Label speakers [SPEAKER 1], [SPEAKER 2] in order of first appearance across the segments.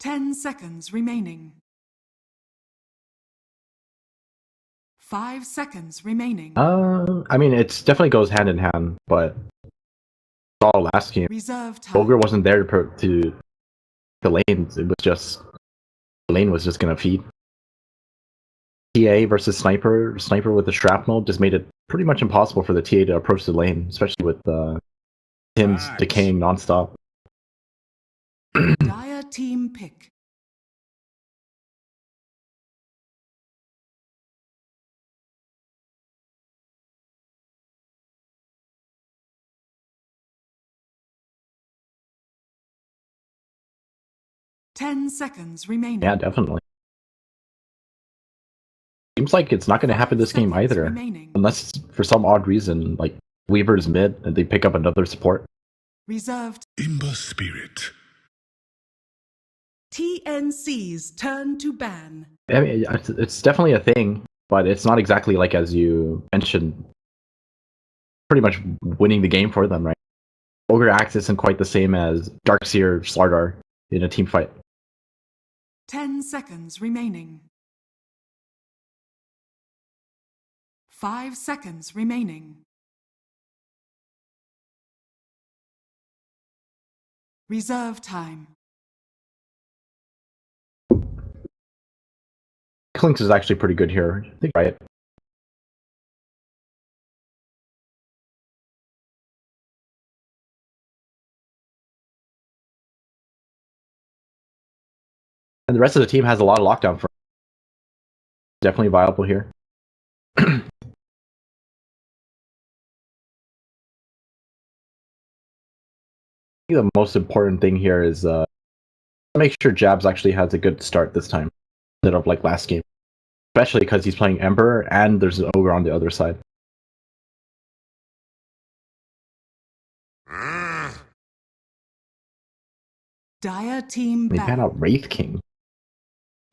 [SPEAKER 1] 10 seconds remaining. 5 seconds remaining.
[SPEAKER 2] I mean, it definitely goes hand in hand, but all last game,
[SPEAKER 1] Reserve time.
[SPEAKER 2] Ogre wasn't there to the lanes. It was just the lane was just gonna feed. TA versus Sniper. Sniper with the shrapnel just made it pretty much impossible for the TA to approach the lane, especially with Tim's decaying nonstop.
[SPEAKER 1] Dire team pick. Ten seconds remaining.
[SPEAKER 2] Yeah, definitely. Seems like it's not going to happen this game either, unless for some odd reason, like Weaver's mid and they pick up another support.
[SPEAKER 1] Reserved.
[SPEAKER 3] Imba Spirit.
[SPEAKER 1] TNC's turn to ban.
[SPEAKER 2] I mean, it's definitely a thing, but it's not exactly like, as you mentioned, pretty much winning the game for them, right? Ogre Axe isn't quite the same as Darkseer Slardar in a team fight.
[SPEAKER 1] 10 seconds remaining. 5 seconds remaining. Reserve time.
[SPEAKER 2] Clinks is actually pretty good here. I think, right? And the rest of the team has a lot of lockdown for definitely viable here. I think the most important thing here is make sure Jabs actually has a good start this time instead of like last game, especially because he's playing Ember and there's an Ogre on the other side.
[SPEAKER 1] Dire team
[SPEAKER 2] They ban out Wraith King.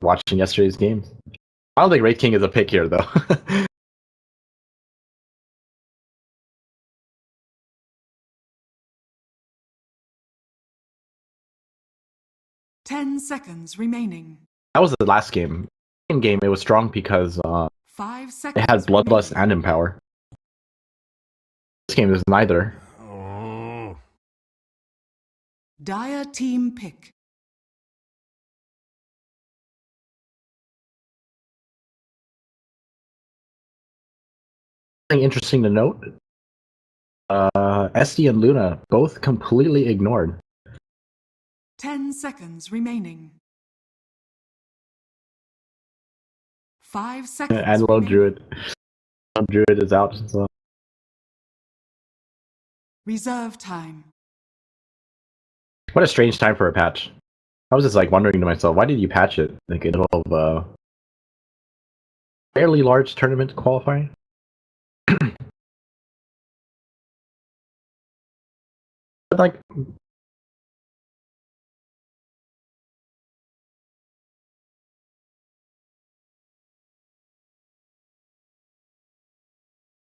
[SPEAKER 2] Watching yesterday's games, I don't think Wraith King is a pick here though.
[SPEAKER 1] 10 seconds remaining.
[SPEAKER 2] That was the last game. In game, it was strong because
[SPEAKER 1] 5 seconds
[SPEAKER 2] it had Bloodlust and Empower. This game is neither.
[SPEAKER 1] Dire team pick.
[SPEAKER 2] Something interesting to note, SD and Luna both completely ignored.
[SPEAKER 1] 10 seconds remaining. 5 seconds
[SPEAKER 2] And Lone Druid. Lone Druid is out. So.
[SPEAKER 1] Reserve time.
[SPEAKER 2] What a strange time for a patch. I was just like wondering to myself, why did you patch it? Like in the middle of fairly large tournament qualifying? But like,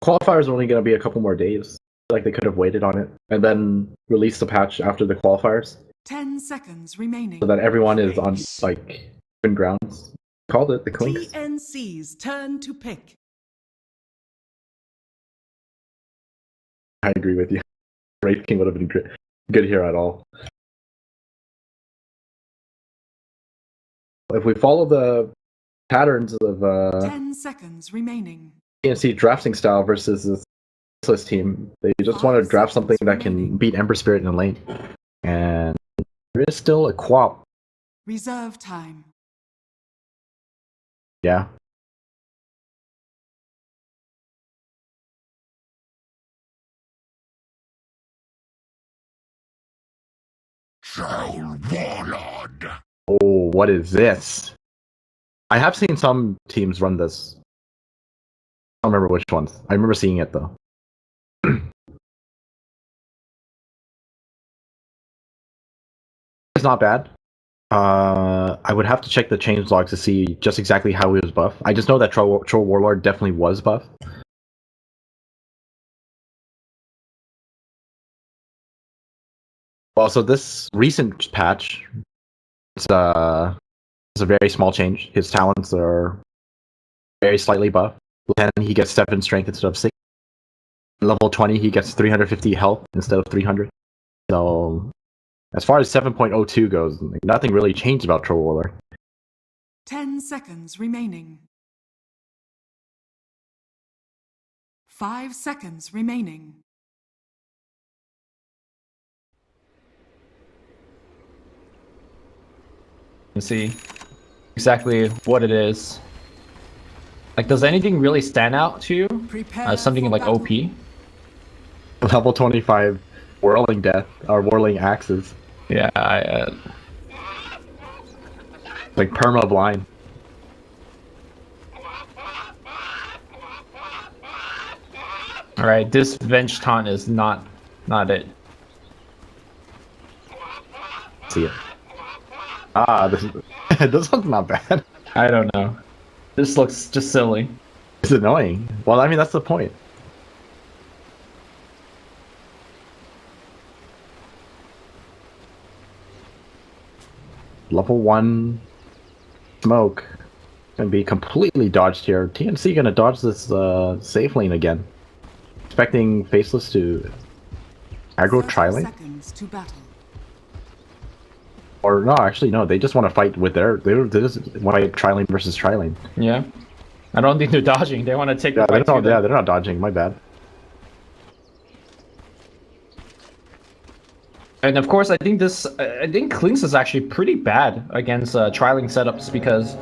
[SPEAKER 2] qualifiers are only going to be a couple more days. Like they could have waited on it and then released the patch after the qualifiers.
[SPEAKER 1] 10 seconds remaining.
[SPEAKER 2] So that everyone is on like even grounds. Called it the Clinks.
[SPEAKER 1] TNC's turn to pick.
[SPEAKER 2] I agree with you. Wraith King would have been good here at all. If we follow the patterns of
[SPEAKER 1] 10 seconds remaining.
[SPEAKER 2] TNC drafting style versus this Faceless team, they just want to draft something that can beat Ember Spirit in the lane. And there is still a quap.
[SPEAKER 1] Reserve time.
[SPEAKER 2] Yeah.
[SPEAKER 3] Warlord.
[SPEAKER 2] Oh, what is this? I have seen some teams run this. I don't remember which ones. I remember seeing it though. It's not bad. I would have to check the changelog to see just exactly how he was buffed. I just know that Troll Warlord definitely was buffed. Well, so this recent patch, It's a very small change. His talents are very slightly buffed. Level 10, he gets 7 strength instead of 6. Level 20, he gets 350 health instead of 300. So, as far as 7.02 goes, nothing really changed about Troll Warlord.
[SPEAKER 1] 10 seconds remaining. 5 seconds remaining.
[SPEAKER 4] And see exactly what it is. Like, does anything really stand out to you?
[SPEAKER 1] Prepare
[SPEAKER 4] Something
[SPEAKER 1] for
[SPEAKER 4] like
[SPEAKER 1] battle.
[SPEAKER 4] OP?
[SPEAKER 2] Level 25 Whirling Death, or Whirling Axes.
[SPEAKER 4] Yeah,
[SPEAKER 2] Like perma blind.
[SPEAKER 4] Alright, this Venge taunt is not it.
[SPEAKER 2] See it. This one's not bad.
[SPEAKER 4] I don't know. This looks just silly.
[SPEAKER 2] It's annoying. Well, I mean, that's the point. Level 1 smoke gonna be completely dodged here. TNC gonna dodge this safe lane again. Expecting Faceless to aggro
[SPEAKER 1] 30
[SPEAKER 2] tri-lane.
[SPEAKER 1] seconds to battle.
[SPEAKER 2] Or no, actually no, they just want to fight with they just want to fight tri-lane versus tri-lane.
[SPEAKER 4] Yeah. I don't think they're dodging. They want to take
[SPEAKER 2] Yeah,
[SPEAKER 4] the fight to them.
[SPEAKER 2] they're not dodging, my bad.
[SPEAKER 4] And of course, I think Klinks is actually pretty bad against trialing setups, because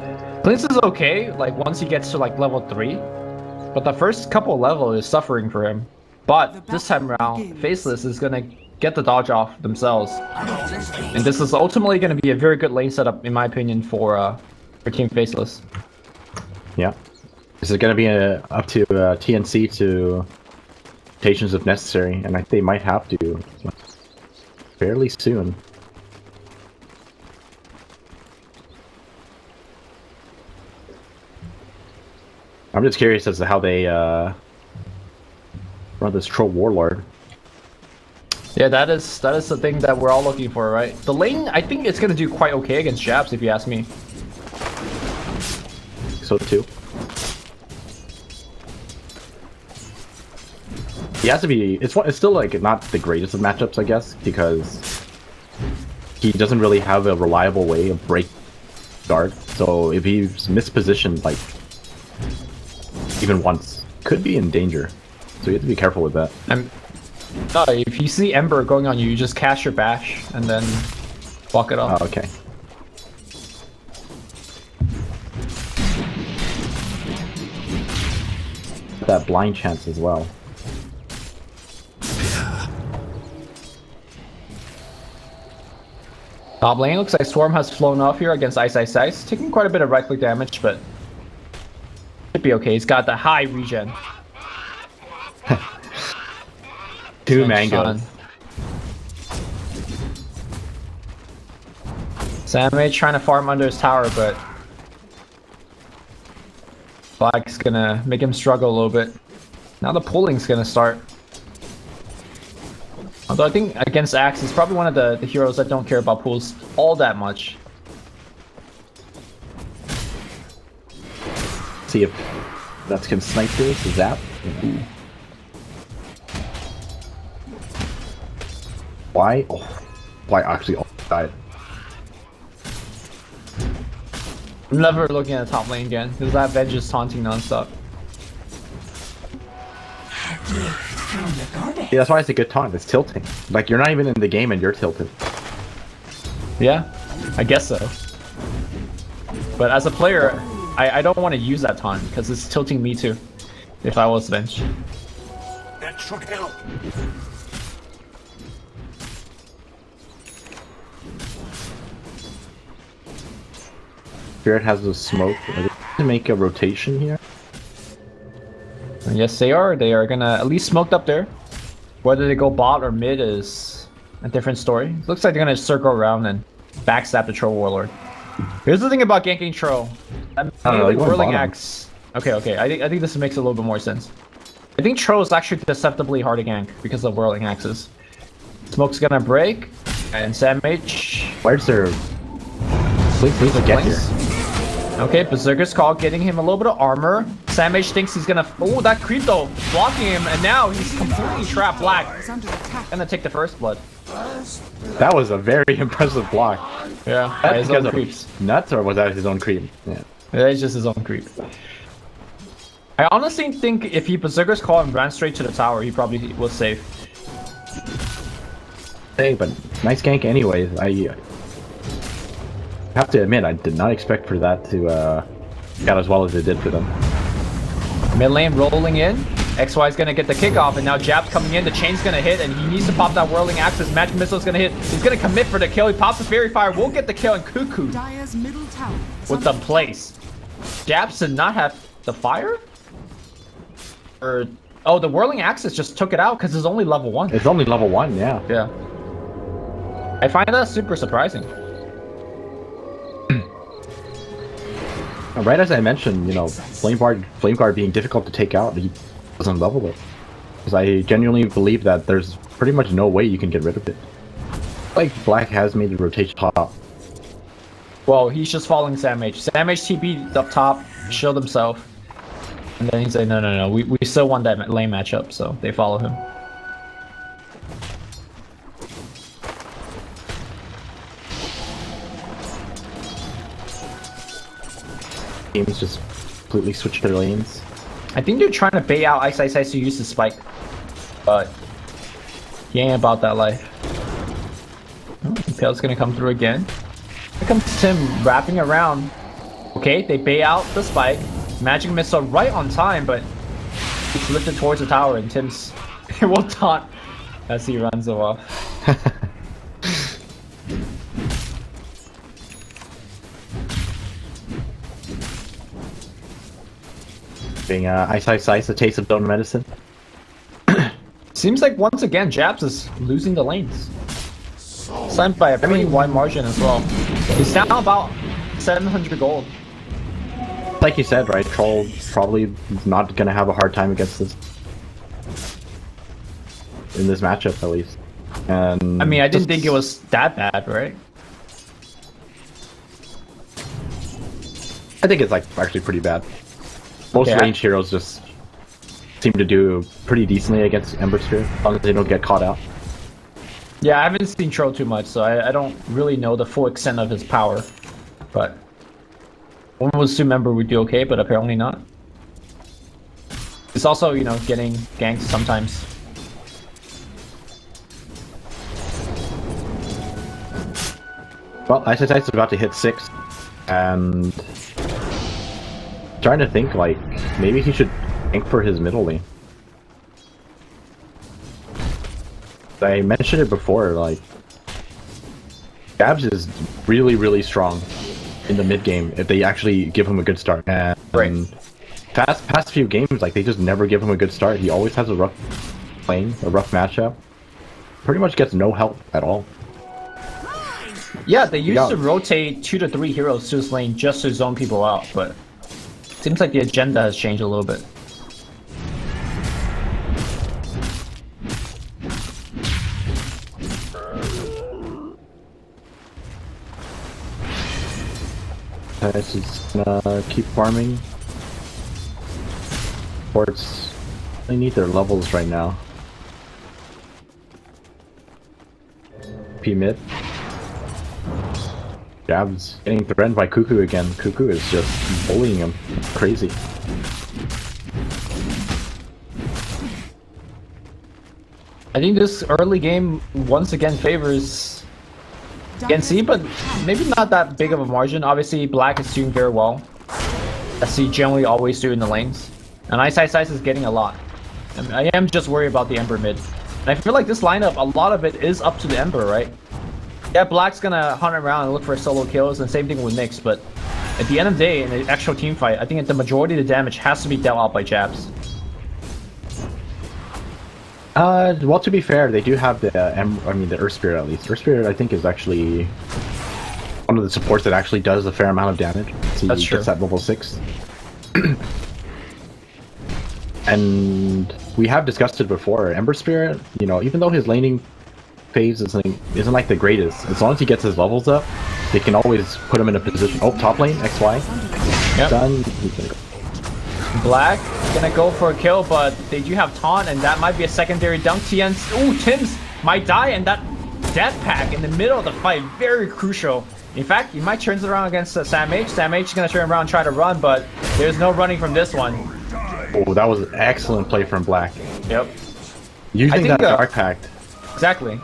[SPEAKER 4] Klinks is okay like once he gets to like level 3, but the first couple level is suffering for him. But this time around, Faceless is gonna get the dodge off themselves, and this is ultimately gonna be a very good lane setup in my opinion for Team Faceless.
[SPEAKER 2] Yeah. This is gonna be up to TNC to rotations if necessary, and I think they might have to fairly soon. I'm just curious as to how they run this Troll Warlord.
[SPEAKER 4] Yeah, that is the thing that we're all looking for, right? The lane, I think it's gonna do quite okay against jabs, if you ask me.
[SPEAKER 2] So too. He has to be. It's still like not the greatest of matchups, I guess, because he doesn't really have a reliable way of break guard. So if he's mispositioned like even once, could be in danger. So you have to be careful with that.
[SPEAKER 4] If you see Ember going on you, you just cast your bash and then walk it off.
[SPEAKER 2] Oh, okay. That blind chance as well.
[SPEAKER 4] Top lane looks like Swarm has flown off here against Ice Ice Ice, taking quite a bit of right click damage, but should be okay. He's got the high regen.
[SPEAKER 2] Two mangoes.
[SPEAKER 4] Samage trying to farm under his tower, but Black's gonna make him struggle a little bit. Now the pulling's gonna start. Although I think against Axe, he's probably one of the heroes that don't care about pulls all that much.
[SPEAKER 2] See if that can snipe this. Zap. Ooh. Why? Oh, why actually died?
[SPEAKER 4] I'm never looking at the top lane again, because that Venge is taunting nonstop.
[SPEAKER 2] Yeah, that's why it's a good taunt. It's tilting. Like, you're not even in the game and you're tilted.
[SPEAKER 4] Yeah, I guess so. But as a player, I don't want to use that taunt, because it's tilting me too, if I was Venge.
[SPEAKER 3] That should help.
[SPEAKER 2] Spirit has the smoke. Are they to make a rotation here?
[SPEAKER 4] And yes, they are. They are gonna at least smoked up there. Whether they go bot or mid is a different story. Looks like they're gonna circle around and backstab the Troll Warlord. Here's the thing about ganking Troll. Whirling Axe. Okay. I think this makes a little bit more sense. I think Troll is actually deceptively hard to gank because of Whirling Axes. Smoke's gonna break, and Samage.
[SPEAKER 2] Where's their Clinks needs to get here.
[SPEAKER 4] Okay, Berserker's Call getting him a little bit of armor. Samage thinks he's gonna... Oh, that creep though, blocking him, and now he's completely trapped Black.
[SPEAKER 1] Is under attack.
[SPEAKER 4] Gonna take the first blood.
[SPEAKER 2] That was a very impressive block.
[SPEAKER 4] Yeah,
[SPEAKER 2] That's
[SPEAKER 4] his
[SPEAKER 2] because
[SPEAKER 4] own
[SPEAKER 2] of
[SPEAKER 4] creeps.
[SPEAKER 2] nuts, or was that his own creep? Yeah.
[SPEAKER 4] That's just his own creep. I honestly think if he Berserker's Call and ran straight to the tower, he probably was safe.
[SPEAKER 2] Hey, but nice gank anyways. I have to admit, I did not expect for that to get as well as it did for them.
[SPEAKER 4] Mid lane rolling in. XY's gonna get the kickoff, and now Jab's coming in. The chain's gonna hit, and he needs to pop that whirling axis. Magic missile's gonna hit. He's gonna commit for the kill. He pops the fairy fire. We'll get the kill, and Cuckoo
[SPEAKER 1] Dire's middle tower is
[SPEAKER 4] with the
[SPEAKER 1] under
[SPEAKER 4] place. Jabs did not have the fire? Or oh, the whirling axis just took it out because it's only level 1.
[SPEAKER 2] It's only level 1, yeah.
[SPEAKER 4] Yeah. I find that super surprising.
[SPEAKER 2] Right as I mentioned, you know, Flame Guard being difficult to take out, he doesn't level it. Because I genuinely believe that there's pretty much no way you can get rid of it. Like, Black has made the rotation top.
[SPEAKER 4] Well, he's just following Samage. Samage TP'd up top, showed himself. And then he's like, no, we still want that lane matchup, so they follow him.
[SPEAKER 2] Teams just completely switch their lanes.
[SPEAKER 4] I think they're trying to bait out Ice to use the spike. But he ain't about that life. Oh, Impale's gonna come through again. Here comes Tim wrapping around. Okay, they bait out the spike. Magic missile right on time, but it's lifted towards the tower, and Tim's will taunt as he runs off.
[SPEAKER 2] Being Ice a taste of stone medicine.
[SPEAKER 4] Seems like once again Jabs is losing the lanes. Signed by a pretty wide margin as well. He's down about 700 gold.
[SPEAKER 2] Like you said, right? Troll probably not gonna have a hard time against this. In this matchup, at least. And
[SPEAKER 4] I mean, I didn't think it was that bad, right?
[SPEAKER 2] I think it's like actually pretty bad. Most
[SPEAKER 4] Okay,
[SPEAKER 2] ranged heroes just seem to do pretty decently against Ember Sphere, as long as they don't get caught out.
[SPEAKER 4] Yeah, I haven't seen Troll too much, so I don't really know the full extent of his power. But one would assume Ember would do okay, but apparently not. It's also, you know, getting ganked sometimes.
[SPEAKER 2] Well, Ice is about to hit 6, and trying to think like maybe he should tank for his middle lane. I mentioned it before, like Jabs is really strong in the mid game if they actually give him a good start. And past few games, like they just never give him a good start. He always has a rough lane, a rough matchup. Pretty much gets no help at all.
[SPEAKER 4] Yeah, they used to rotate 2 to 3 heroes to his lane just to zone people out, but seems like the agenda has changed a little bit.
[SPEAKER 2] This is gonna keep farming. Ports, they need their levels right now. P mid. Jabs getting threatened by Cuckoo again. Cuckoo is just bullying him. Crazy.
[SPEAKER 4] I think this early game once again favors TNC, but maybe not that big of a margin. Obviously, Black is doing very well, as he generally always do in the lanes. And Ice is getting a lot. I am just worried about the Ember mid. And I feel like this lineup, a lot of it is up to the Ember, right? Yeah, Black's gonna hunt around and look for solo kills, and same thing with Nyx, but at the end of the day, in the actual team fight, I think the majority of the damage has to be dealt out by Jabs.
[SPEAKER 2] Well, to be fair, they do have the the Earth Spirit at least. Earth Spirit, I think, is actually one of the supports that actually does a fair amount of damage. So
[SPEAKER 4] That's
[SPEAKER 2] he
[SPEAKER 4] true.
[SPEAKER 2] gets at level 6. And we have discussed it before. Ember Spirit, you know, even though his laning phase isn't like the greatest, as long as he gets his levels up, they can always put him in a position. Oh, top lane, XY.
[SPEAKER 4] Yep.
[SPEAKER 2] Done.
[SPEAKER 4] Black gonna go for a kill, but they do have taunt, and that might be a secondary dunk. TNC. Ooh, Tims might die, and that death pack in the middle of the fight, very crucial. In fact, he might turn it around against samh. samh is gonna turn around and try to run, but there's no running from this one.
[SPEAKER 2] Oh, that was an excellent play from Black.
[SPEAKER 4] Yep.
[SPEAKER 2] Using that dark pact.
[SPEAKER 4] Exactly.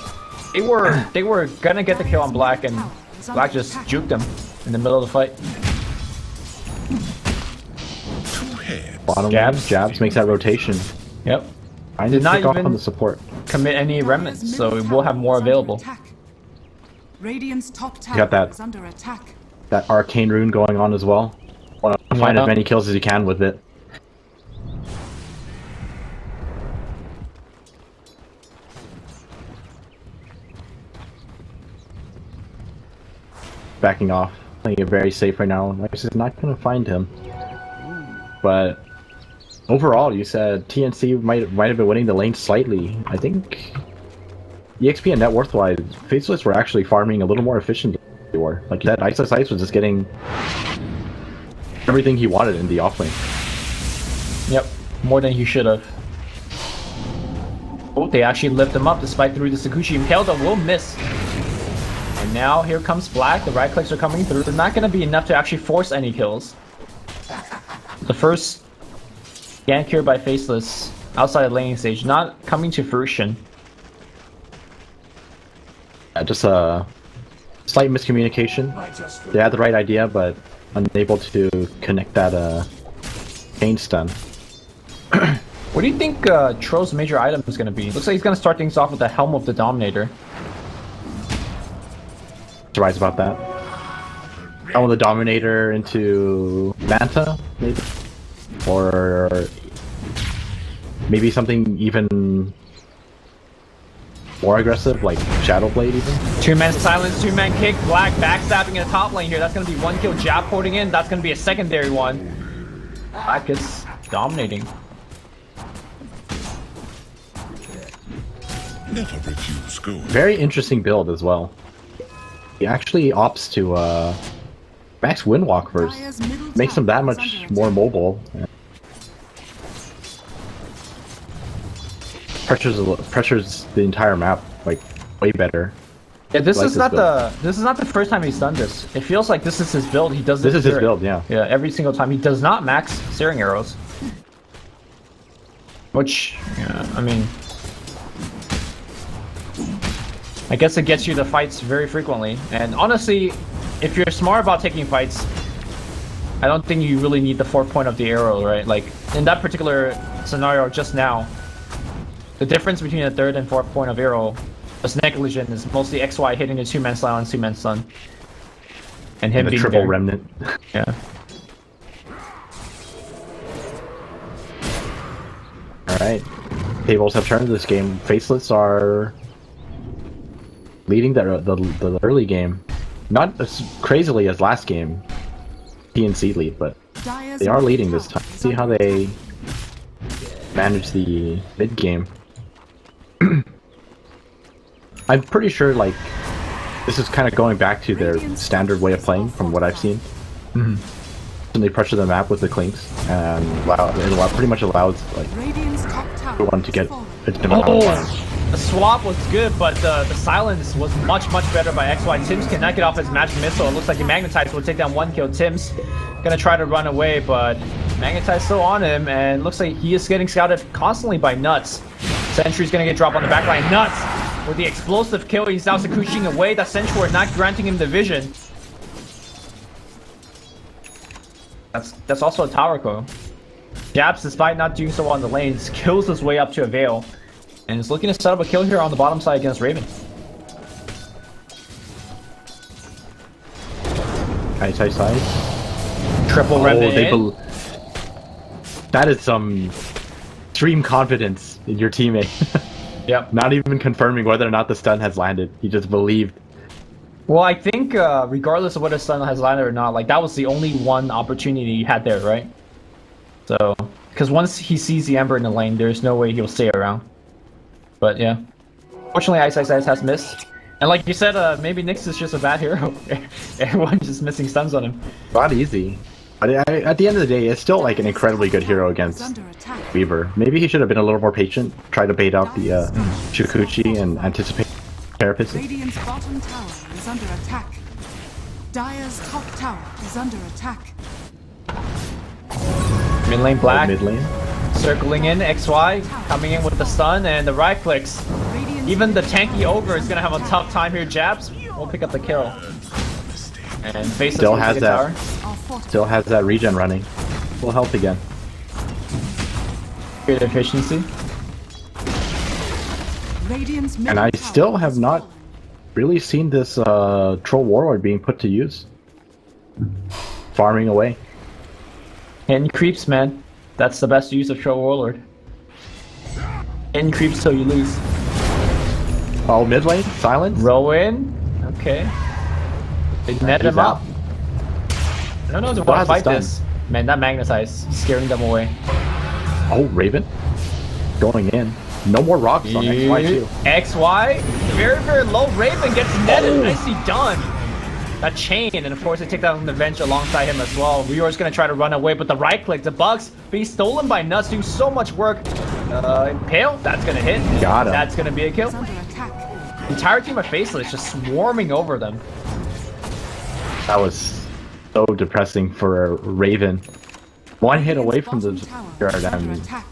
[SPEAKER 4] They were gonna get the kill on Black, and Black just juked him in the middle of the fight.
[SPEAKER 2] Bottom jabs makes that rotation.
[SPEAKER 4] Yep.
[SPEAKER 2] I did not even on the support.
[SPEAKER 4] Commit any remnants, so we'll have more available.
[SPEAKER 1] Radiant's top tower
[SPEAKER 2] got that.
[SPEAKER 1] is under attack.
[SPEAKER 2] That arcane rune going on as well. Want to find as many kills as you can with it. Backing off, playing it very safe right now. Like I said, not gonna find him. But overall, you said TNC might have been winning the lane slightly. I think EXP and net worth wise, Faceless were actually farming a little more efficient than they were. Like you said, Ice was just getting everything he wanted in the offlane.
[SPEAKER 4] Yep, more than he should have. Oh, they actually lift him up despite through the Sakushi. Impaled will miss. And now here comes Black. The right clicks are coming through. They're not going to be enough to actually force any kills. The first gank here by Faceless outside of laning stage, not coming to fruition.
[SPEAKER 2] Just a slight miscommunication. They had the right idea, but unable to connect that chain stun.
[SPEAKER 4] What do you think Troll's major item is going to be? Looks like he's going to start things off with the Helm of the Dominator.
[SPEAKER 2] Surprised about that. Helm of the Dominator into Manta, maybe? Or maybe something even more aggressive, like Shadow Blade even?
[SPEAKER 4] 2-man silence, 2-man kick, Black backstabbing in the top lane here. That's going to be one kill, jab porting in. That's going to be a secondary one. Black is dominating.
[SPEAKER 3] Never refuse gold.
[SPEAKER 2] Very interesting build as well. He actually opts to max windwalk first. Makes him that much more mobile. Pressures the entire map like way better.
[SPEAKER 4] Yeah, this is not the first time he's done this. It feels like this is his build. He does this.
[SPEAKER 2] This is his build, yeah.
[SPEAKER 4] Yeah, every single time. He does not max searing arrows. Which, yeah, I mean, I guess it gets you the fights very frequently. And honestly, if you're smart about taking fights, I don't think you really need the 4th point of the arrow, right? Like, in that particular scenario just now, the difference between the 3rd and 4th point of arrow was negligent. Is mostly XY hitting the 2-man silence, 2-man stun. And him
[SPEAKER 2] and
[SPEAKER 4] being
[SPEAKER 2] triple
[SPEAKER 4] there.
[SPEAKER 2] remnant.
[SPEAKER 4] Yeah.
[SPEAKER 2] Alright. Tables have turned this game. Faceless are leading the early game. Not as crazily as last game. TNC lead, but they are leading this time. See how they manage the mid game. I'm pretty sure like this is kind of going back to their standard way of playing from what I've seen.
[SPEAKER 4] Mm-hmm.
[SPEAKER 2] And they pressure the map with the clinks and it pretty much allows like everyone to get a different
[SPEAKER 4] the swap was good, but the silence was much better by XY. Tims cannot get off his magic missile. It looks like he magnetized will take down 1 kill. Tims gonna try to run away, but magnetize still on him, and looks like he is getting scouted constantly by Nuts. Sentry's gonna get dropped on the back line. Nuts with the explosive kill. He's now Sakushing away. That Sentry were not granting him the vision. That's also a tower kill. Jabs, despite not doing so on the lanes, kills his way up to a Veil. And is looking to set up a kill here on the bottom side against Raven.
[SPEAKER 2] Side.
[SPEAKER 4] Triple remnant.
[SPEAKER 2] That is some extreme confidence in your teammate.
[SPEAKER 4] Yep.
[SPEAKER 2] Not even confirming whether or not the stun has landed. He just believed.
[SPEAKER 4] Well, I think regardless of whether stun has landed or not, like that was the only one opportunity he had there, right? So, because once he sees the Ember in the lane, there's no way he'll stay around. But yeah, fortunately, Ice has missed. And like you said, maybe Nyx is just a bad hero. Everyone's just missing stuns on him.
[SPEAKER 2] Not easy. But at the end of the day, it's still like an incredibly good hero against Weaver. Maybe he should have been a little more patient, try to bait out the Shukuchi and anticipate Carapace.
[SPEAKER 1] Radiant's bottom tower is under attack. Dire's top tower is under attack.
[SPEAKER 4] Mid lane black.
[SPEAKER 2] Mid lane.
[SPEAKER 4] Circling in, XY, coming in with the stun and the right clicks. Even the tanky ogre is gonna have a tough time here. Jabs will pick up the kill. And Faceless
[SPEAKER 2] Still has that.
[SPEAKER 1] Tower.
[SPEAKER 2] Still has that regen running. Full health again.
[SPEAKER 4] Good efficiency.
[SPEAKER 1] Radiant's
[SPEAKER 2] And
[SPEAKER 1] middle
[SPEAKER 2] I
[SPEAKER 1] tower
[SPEAKER 2] still have
[SPEAKER 1] has
[SPEAKER 2] not
[SPEAKER 1] fallen.
[SPEAKER 2] really seen this Troll Warlord being put to use. Farming away.
[SPEAKER 4] Hidden creeps, man. That's the best use of Troll Warlord. Hidden creeps till you lose.
[SPEAKER 2] Oh, mid lane? Silence?
[SPEAKER 4] Row in. Okay. They net
[SPEAKER 2] He's
[SPEAKER 4] him
[SPEAKER 2] out.
[SPEAKER 4] up. I don't know if they
[SPEAKER 2] Still
[SPEAKER 4] want to
[SPEAKER 2] has
[SPEAKER 4] fight
[SPEAKER 2] a stun.
[SPEAKER 4] this. Man, that Magnetize scaring them away.
[SPEAKER 2] Oh, Raven. Going in. No more rocks on XY too.
[SPEAKER 4] XY, very, very low. Raven gets netted. Nicely done. That chain, and of course they take down the Venge alongside him as well. Rior's gonna try to run away, but the right click, the bugs being stolen by Nuts, doing so much work. Impale, that's gonna hit.
[SPEAKER 2] Got him.
[SPEAKER 4] That's gonna be a kill.
[SPEAKER 1] Is under attack.
[SPEAKER 4] The entire team of Faceless just swarming over them.
[SPEAKER 2] That was so depressing for Raven. One hit away from the
[SPEAKER 1] Bottom tower
[SPEAKER 2] guard
[SPEAKER 1] is under
[SPEAKER 2] and
[SPEAKER 1] attack.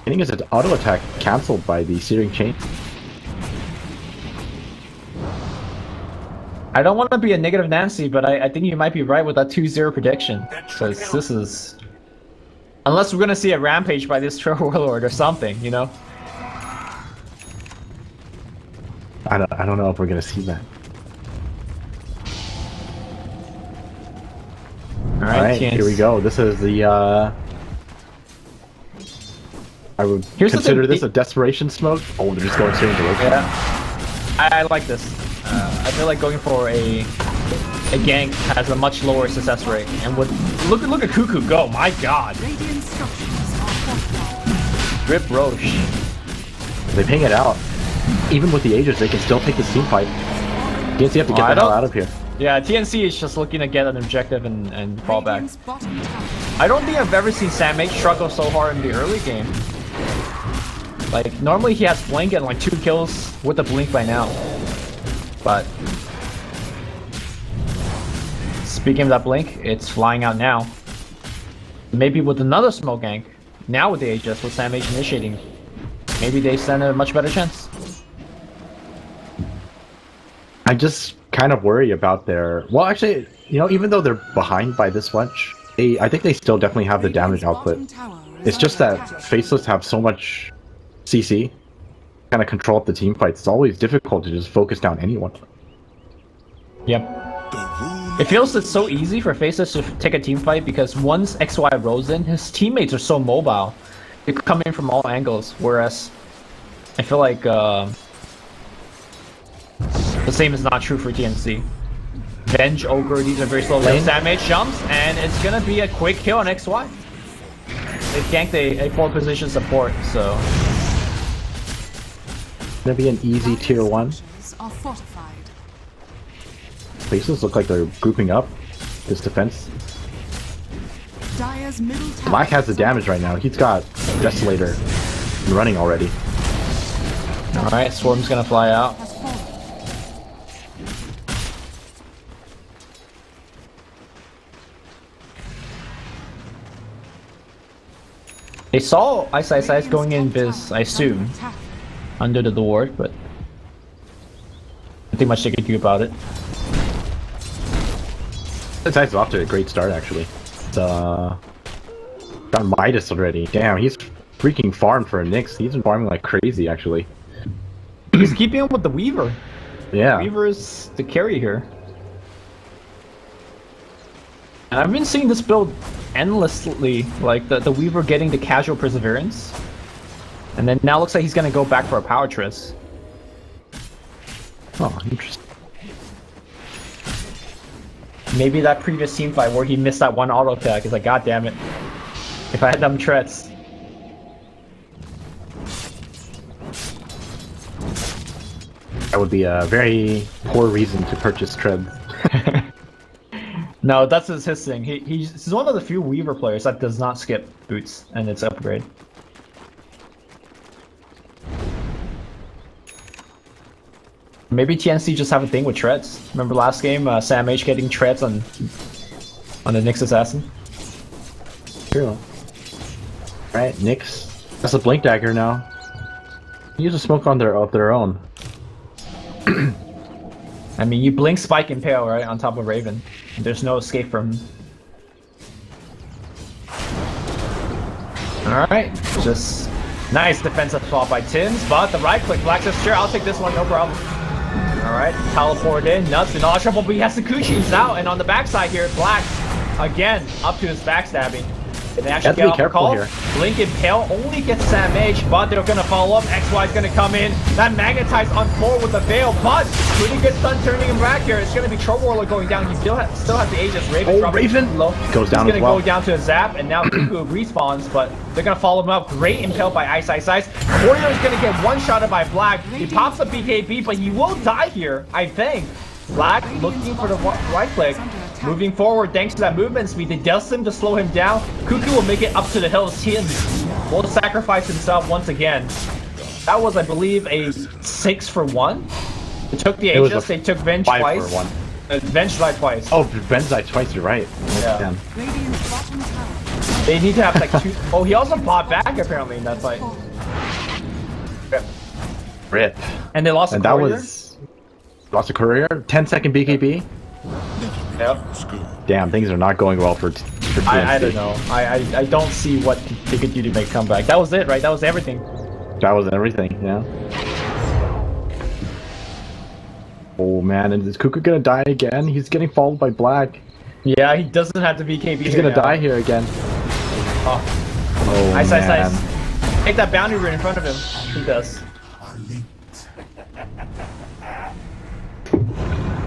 [SPEAKER 2] hitting his auto attack cancelled by the Searing Chain.
[SPEAKER 4] I don't want to be a negative Nancy, but I think you might be right with that 2-0 prediction. Because this is... Unless we're going to see a rampage by this Troll Warlord or something, you know?
[SPEAKER 2] I don't know if we're gonna see that. Alright,
[SPEAKER 4] TNC.
[SPEAKER 2] here we go. This is the I would
[SPEAKER 4] Here's the
[SPEAKER 2] consider
[SPEAKER 4] thing,
[SPEAKER 2] this a desperation smoke. Oh, they're just going straight into it.
[SPEAKER 4] Yeah. I like this. I feel like going for a gank has a much lower success rate. And with look at Cuckoo go, my god.
[SPEAKER 1] Radiant structures are fortified.
[SPEAKER 4] Rip Roche.
[SPEAKER 2] They ping it out. Even with the Aegis, they can still take this team fight. TNC have to get
[SPEAKER 4] I
[SPEAKER 2] the hell
[SPEAKER 4] don't-
[SPEAKER 2] out of here.
[SPEAKER 4] Yeah, TNC is just looking to get an objective and fall back.
[SPEAKER 1] Radiant's bottom tower.
[SPEAKER 4] I don't think I've ever seen Samake struggle so hard in the early game. Like, normally he has Blink and like 2 kills with the Blink by now. But... Speaking of that Blink, it's flying out now. Maybe with another smoke gank. Now with the Aegis, with Samake initiating. Maybe they stand a much better chance.
[SPEAKER 2] I just kind of worry about their... Well, actually, you know, even though they're behind by this much, I think they still definitely have the damage
[SPEAKER 1] Radiant's
[SPEAKER 2] output.
[SPEAKER 1] bottom tower is
[SPEAKER 2] It's just
[SPEAKER 1] under
[SPEAKER 2] that
[SPEAKER 1] attack.
[SPEAKER 2] Faceless have so much CC, kind of control up the team fights. It's always difficult to just focus down anyone.
[SPEAKER 4] Yep. It feels it's so easy for Faceless to take a team fight because once XY rolls in, his teammates are so mobile. They come in from all angles, whereas I feel like the same is not true for TNC. Venge, Ogre, these are very slow.
[SPEAKER 2] Lane.
[SPEAKER 4] Damage jumps, and it's gonna be a quick kill on XY. They ganked a 4 position support, so...
[SPEAKER 2] Gonna be an easy tier 1.
[SPEAKER 1] Structures are fortified.
[SPEAKER 2] Faceless look like they're grouping up this defense.
[SPEAKER 1] Dire's middle tower.
[SPEAKER 2] Black has the damage right now. He's got Desolator running already.
[SPEAKER 4] Alright, Swarm's gonna fly out.
[SPEAKER 1] Has fallen.
[SPEAKER 4] They saw Ice going in Biz, I assume, under the ward, but I think much they could do about it.
[SPEAKER 2] This guy's off to a great start, actually. It's, got Midas already. Damn, he's freaking farmed for a Nyx. He's been farming like crazy, actually.
[SPEAKER 4] He's keeping up with the Weaver.
[SPEAKER 2] Yeah.
[SPEAKER 4] Weaver is the carry here. And I've been seeing this build endlessly, like the Weaver getting the casual perseverance. And then now looks like he's gonna go back for a power tris.
[SPEAKER 2] Oh, interesting.
[SPEAKER 4] Maybe that previous team fight where he missed that one auto attack is like, god damn it. If I had them treads.
[SPEAKER 2] would be a very poor reason to purchase treads.
[SPEAKER 4] No, that's his thing. He's one of the few Weaver players that does not skip boots and its upgrade. Maybe TNC just have a thing with treads. Remember last game, Sam H getting treads on the Nyx assassin.
[SPEAKER 2] True. Right, Nyx. That's a blink dagger now. Use a smoke on their own.
[SPEAKER 4] I mean, you blink Spike Impale right on top of Raven. There's no escape from him. All right, just nice defensive swap by Tims, but the right click. Black says, "Sure, I'll take this one, no problem." All right, teleport in, nuts and all trouble, but he has Sakuchi's out, and on the backside here, Black again up to his backstabbing. And they actually get off the call. Here. Blink Impale only gets Sam H, but they're gonna follow up. XY's gonna come in. That magnetize on 4 with the veil, but pretty good stun turning him back here. It's gonna be Troll Warlord going down. He still has the Aegis. Raven low.
[SPEAKER 2] Goes down
[SPEAKER 4] He's
[SPEAKER 2] as
[SPEAKER 4] gonna
[SPEAKER 2] well.
[SPEAKER 4] go down to a zap, and now Cuckoo respawns, but they're gonna follow him up. Great Impale by Ice. Warrior is gonna get one-shotted by Black. He pops a BKB, but he will die here, I think. Black looking for the right click. Moving forward, thanks to that movement speed, they does him to slow him down. Cuckoo will make it up to the hills. He will sacrifice himself once again. That was, I believe, a 6 for 1. They took the Aegis, they took Venge
[SPEAKER 2] 5
[SPEAKER 4] twice.
[SPEAKER 2] for 1.
[SPEAKER 4] Venge died twice.
[SPEAKER 2] Oh, Venge died twice, you're right.
[SPEAKER 4] Yeah.
[SPEAKER 1] Radiant's bottom tower.
[SPEAKER 4] They need to have like 2. Oh, he also bought back apparently in that fight.
[SPEAKER 2] Rip.
[SPEAKER 4] And they lost
[SPEAKER 2] And
[SPEAKER 4] a
[SPEAKER 2] that
[SPEAKER 4] courier.
[SPEAKER 2] was... Lost a courier? 10-second BKB?
[SPEAKER 4] Yep.
[SPEAKER 2] Damn, things are not going well for TNC.
[SPEAKER 4] I don't know. I don't see what they could do to make a comeback. That was it, right? That was everything.
[SPEAKER 2] That was everything, yeah. Oh man, and is Cuckoo gonna die again? He's getting followed by Black.
[SPEAKER 4] Yeah, he doesn't have the BKB.
[SPEAKER 2] He's gonna die here again. Oh,
[SPEAKER 4] Ice.
[SPEAKER 2] man.
[SPEAKER 4] Take that bounty rune in front of him. He does.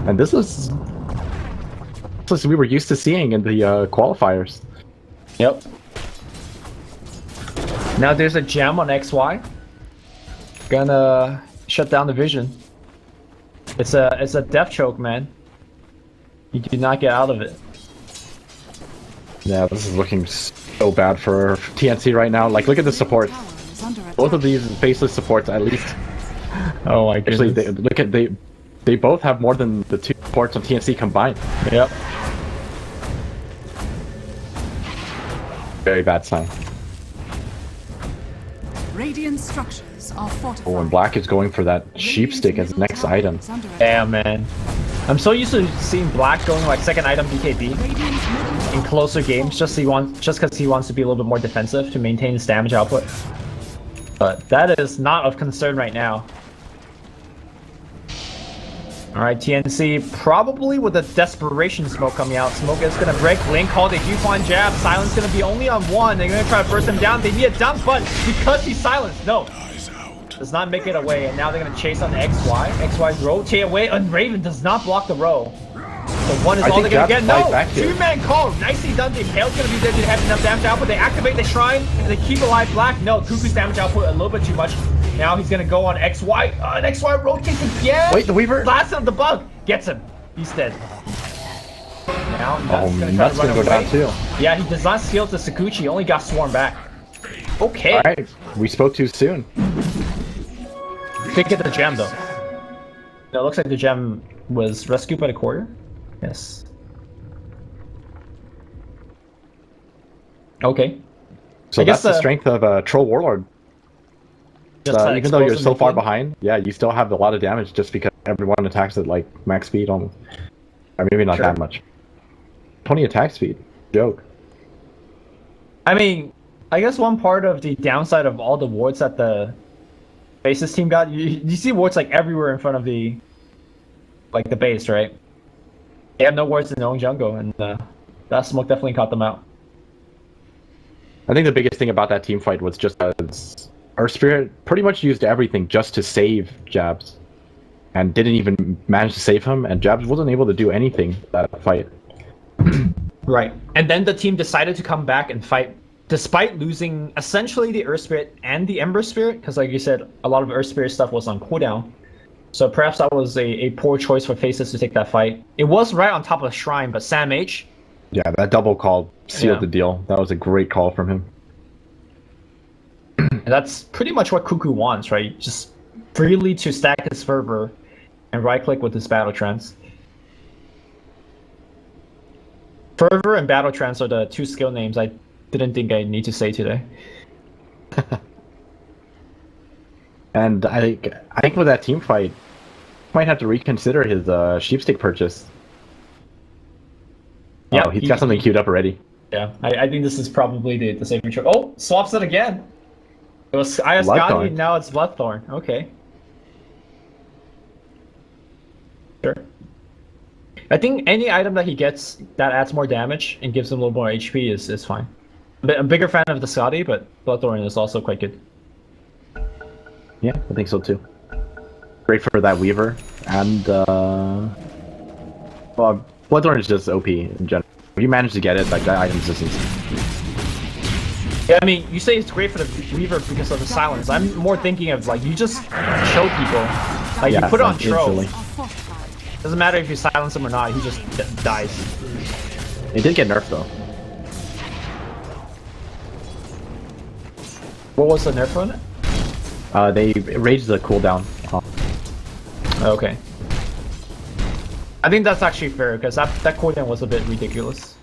[SPEAKER 2] And this was we were used to seeing in the qualifiers.
[SPEAKER 4] Yep. Now there's a gem on XY. Gonna shut down the vision. It's a death choke, man. You do not get out of it.
[SPEAKER 2] Yeah, this is looking so bad for TNC right now. Like, look at the supports. Both of these Faceless supports, at least.
[SPEAKER 4] Oh my goodness.
[SPEAKER 2] Actually, they both have more than the 2 supports on TNC combined.
[SPEAKER 4] Yep.
[SPEAKER 2] Very bad sign.
[SPEAKER 1] Radiant structures are fortified.
[SPEAKER 2] Oh, and Black is going for that sheep stick as the next item.
[SPEAKER 4] Damn, man. I'm so used to seeing Black going like second item BKB in closer games, just because he wants to be a little bit more defensive to maintain his damage output. But that is not of concern right now. Alright, TNC probably with a desperation smoke coming out. Smoke is gonna break. Link called a Hufon jab. Silence gonna be only on 1. They're gonna try to burst him down. They need a dump, but because he's silenced, no. Does not make it away, and now they're gonna chase on the XY. XY's rotate away, and Raven does not block the row. So 1 is all they're gonna get. No! 2-man call! Nicely done. The Impale's gonna be there to have enough damage output. They activate the shrine, and they keep alive Black. No, Cuckoo's damage output a little bit too much. Now he's gonna go on XY. And XY rotates again!
[SPEAKER 2] Wait, the Weaver?
[SPEAKER 4] Blast of the bug! Gets him. He's dead. Now,
[SPEAKER 2] Nuts gonna go down too.
[SPEAKER 4] Yeah, he does not steal to Sakuchi, only got swarmed back. Okay.
[SPEAKER 2] Alright, we spoke too soon.
[SPEAKER 4] Did get the gem though. No, it looks like the gem was rescued by the courier. Yes. Okay.
[SPEAKER 2] So
[SPEAKER 4] I guess
[SPEAKER 2] that's the strength of Troll Warlord. Even though you're so far behind, yeah, you still have a lot of damage just because everyone attacks at like max speed almost. Or maybe not that much. 20 attack speed. Joke.
[SPEAKER 4] I mean, I guess one part of the downside of all the wards that the Faceless team got, you see wards like everywhere in front of the base, right? They have no wards in their own jungle, and that smoke definitely caught them out.
[SPEAKER 2] I think the biggest thing about that team fight was just our Spirit pretty much used everything just to save Jabs. And didn't even manage to save him, and Jabs wasn't able to do anything that fight.
[SPEAKER 4] Right. And then the team decided to come back and fight despite losing essentially the Earth Spirit and the Ember Spirit, because like you said, a lot of Earth Spirit stuff was on cooldown. So perhaps that was a poor choice for Faceless to take that fight. It was right on top of the shrine, but Sam H.
[SPEAKER 2] Yeah, that double call sealed
[SPEAKER 4] Yeah.
[SPEAKER 2] the deal. That was a great call from him.
[SPEAKER 4] And that's pretty much what Cuckoo wants, right? Just freely to stack his fervor and right click with his battle trance. Fervor and battle trance are the two skill names I didn't think I need to say today.
[SPEAKER 2] And I think with that team fight, might have to reconsider his sheepstick purchase.
[SPEAKER 4] Yeah,
[SPEAKER 2] Oh, he's got something queued up already.
[SPEAKER 4] Yeah, I think this is probably the saving choice. Oh, swaps it again. It was Ayasgani,
[SPEAKER 2] Bloodthorn.
[SPEAKER 4] now it's Bloodthorn. Okay. Sure. I think any item that he gets that adds more damage and gives him a little more HP is fine. I'm a bigger fan of the Scotty, but Bloodthorn is also quite good.
[SPEAKER 2] Yeah, I think so too. Great for that Weaver, and well, Bloodthorn is just OP in general. If you manage to get it, like that item's just insane.
[SPEAKER 4] Yeah, I mean, you say it's great for the Weaver because of the silence. I'm more thinking of like you just show people, like
[SPEAKER 2] Yeah,
[SPEAKER 4] you put it on
[SPEAKER 2] like,
[SPEAKER 4] Tro.
[SPEAKER 2] instantly.
[SPEAKER 1] Are fortified.
[SPEAKER 4] Doesn't matter if you silence him or not. He just dies.
[SPEAKER 2] It did get nerfed though.
[SPEAKER 4] What was the nerf on it?
[SPEAKER 2] They raised the cooldown.
[SPEAKER 4] Okay. I think that's actually fair because that cooldown was a bit ridiculous.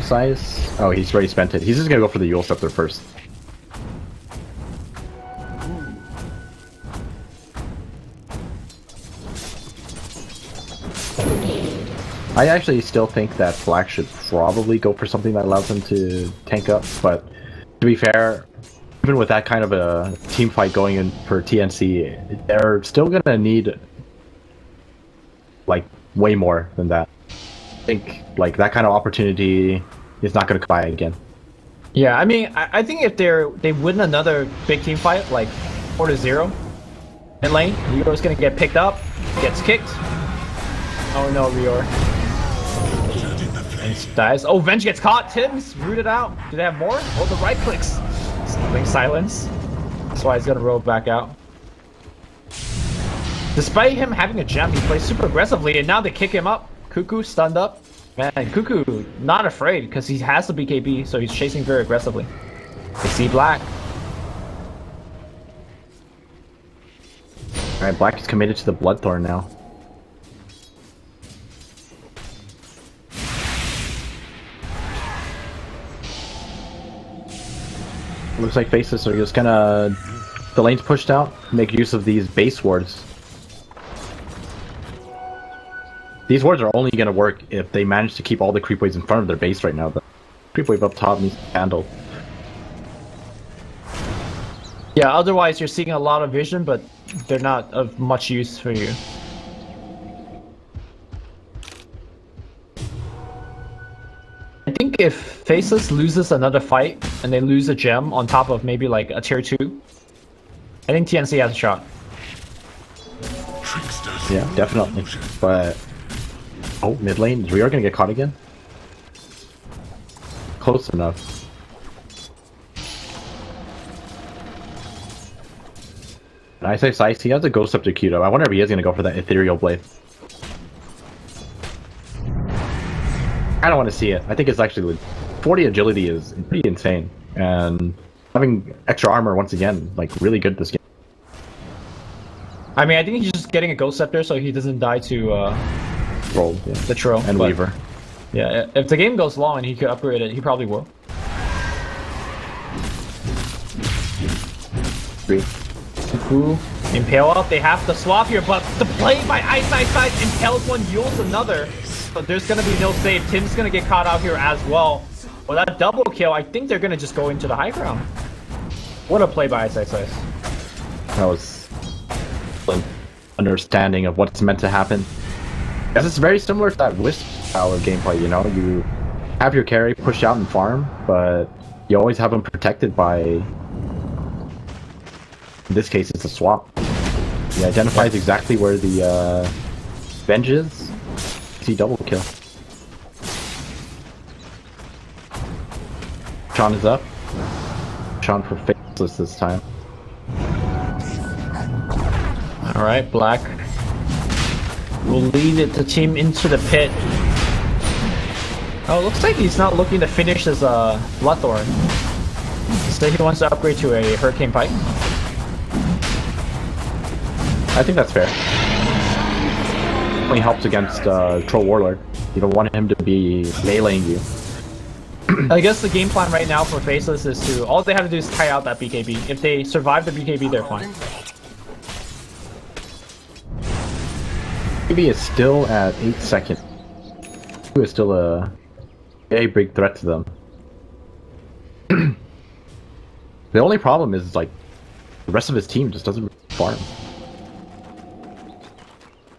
[SPEAKER 2] Size. Oh, he's already spent it. He's just gonna go for the Yule Scepter first. I actually still think that Black should probably go for something that allows him to tank up, but to be fair, even with that kind of a team fight going in for TNC, they're still gonna need like way more than that. I think like that kind of opportunity is not gonna come by again.
[SPEAKER 4] Yeah, I mean, I think if they win another big team fight, like 4-0 in lane, Rior's gonna get picked up, gets kicked. Oh no, Rior. And he dies. Oh, Venge gets caught. Tim's rooted out. Do they have more? Oh, the right clicks. Link silence. That's why he's gonna roll back out. Despite him having a gem, he plays super aggressively, and now they kick him up. Cuckoo stunned up. Man, Cuckoo not afraid because he has the BKB, so he's chasing very aggressively. They see Black.
[SPEAKER 2] Alright, Black is committed to the Bloodthorn now. Looks like Faceless are just gonna... The lane's pushed out, make use of these base wards. These wards are only gonna work if they manage to keep all the creep waves in front of their base right now. The creep wave up top needs to be handled.
[SPEAKER 4] Yeah, otherwise you're seeing a lot of vision, but they're not of much use for you. I think if Faceless loses another fight and they lose a gem on top of maybe like a tier 2, I think TNC has a shot.
[SPEAKER 3] Tricksters.
[SPEAKER 2] Yeah, definitely. But... Oh, mid lane. Is Rior gonna get caught again? Close enough. Nice, he has a Ghost Scepter queued up. I wonder if he is gonna go for that Ethereal Blade. I don't want to see it. I think it's actually 40 agility is pretty insane, and having extra armor once again, like really good this game.
[SPEAKER 4] I mean, I think he's just getting a Ghost Scepter so he doesn't die to
[SPEAKER 2] Roll, yeah.
[SPEAKER 4] the Tro.
[SPEAKER 2] And
[SPEAKER 4] but,
[SPEAKER 2] Weaver.
[SPEAKER 4] Yeah, if the game goes long and he could upgrade it, he probably will.
[SPEAKER 2] Three.
[SPEAKER 4] Cuckoo, Impale up, they have to swap here, but the play by Ice impales one, Yule's another. But there's gonna be no save. Tim's gonna get caught out here as well. Well, that double kill, I think they're gonna just go into the high ground. What a play by Ice.
[SPEAKER 2] That was an understanding of what's meant to happen. Because it's very similar to that Wisp style of gameplay, you know? You have your carry push out and farm, but you always have them protected by... In this case, it's a swap. He identifies exactly where the Venge is. See double kill. Sean is up. Sean for Faceless this time.
[SPEAKER 4] Alright, Black will lead the team into the pit. Oh, it looks like he's not looking to finish his Bloodthorn. So he wants to upgrade to a Hurricane Pike.
[SPEAKER 2] I think that's fair. Only helps against Troll Warlord. You don't want him to be meleeing you.
[SPEAKER 4] I guess the game plan right now for Faceless is to, all they have to do is tie out that BKB. If they survive the BKB, they're fine.
[SPEAKER 2] BKB is still at 8 seconds. Who is still a very big threat to them. The only problem is, like, the rest of his team just doesn't farm.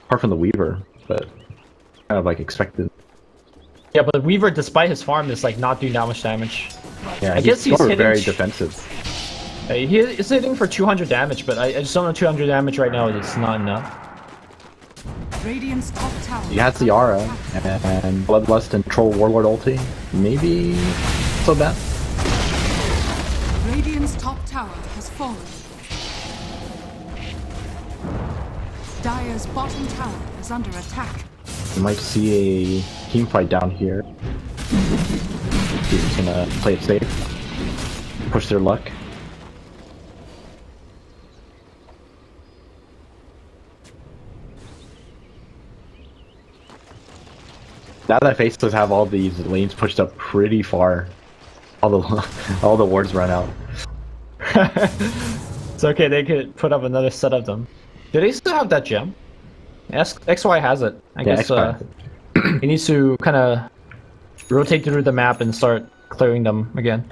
[SPEAKER 2] Apart from the Weaver, but kind of like expected.
[SPEAKER 4] Yeah, but the Weaver, despite his farm, is like not doing that much damage.
[SPEAKER 2] Yeah,
[SPEAKER 4] I guess he's hitting
[SPEAKER 2] very defensive.
[SPEAKER 4] He is hitting for 200 damage, but I just don't know 200 damage right now. It's not enough.
[SPEAKER 1] Radiant's top tower.
[SPEAKER 2] He has the aura and Bloodlust and Troll Warlord ulti. Maybe so bad.
[SPEAKER 1] Radiant's top tower has fallen. Dire's bottom tower is under attack.
[SPEAKER 2] You might see a team fight down here. He's gonna play it safe. Push their luck. Now that Faceless have all these lanes pushed up pretty far, all the wards run out.
[SPEAKER 4] It's okay, they could put up another set of them. Do they still have that gem? XY has it. I guess he needs to kind of rotate through the map and start clearing them again.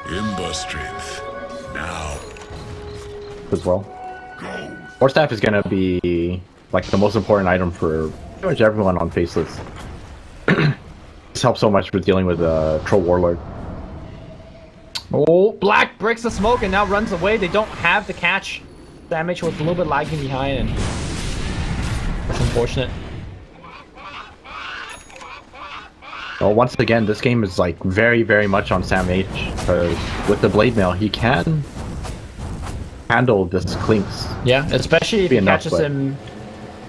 [SPEAKER 3] Imba strength. Now.
[SPEAKER 2] As well.
[SPEAKER 3] Go.
[SPEAKER 2] War Staff is gonna be like the most important item for pretty much everyone on Faceless. This helps so much with dealing with Troll Warlord.
[SPEAKER 4] Oh, Black breaks the smoke and now runs away. They don't have the catch. Damage was a little bit lagging behind, and that's unfortunate.
[SPEAKER 2] Well, once again, this game is like very, very much on Sam H. Because with the Blade Mail, he can handle this Clinks.
[SPEAKER 4] Yeah, especially if he
[SPEAKER 2] enough,
[SPEAKER 4] catches him